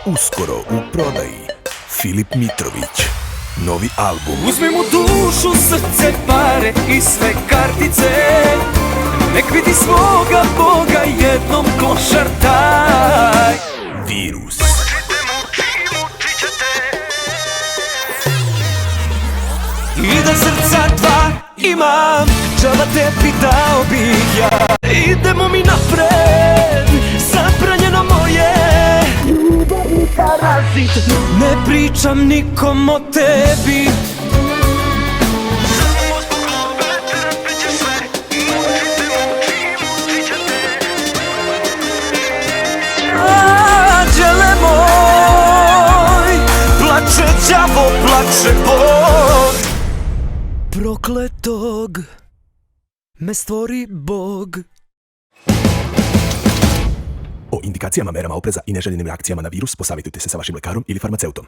Uskoro u prodaji Filip Mitrović. Novi album. Uzmi mu dušu, srce, pare i sve kartice. Nek vidi svoga Boga jednom klošar taj. Virus. I da srca dva imam, džaba tebi dao bih ja. Idemo mi napred, zabranjeno moje. Ljubav parazit, ne pričam nikom o tebi. Samo zbog ljubav trpit ćeš sve, mučit će te. Anđele moj, plače đavo, plače Bog. Prokletog me stvori Bog. O indikacijama, merama opreza i neželjenim reakcijama na virus posavjetujte se sa vašim lekarom ili farmaceutom.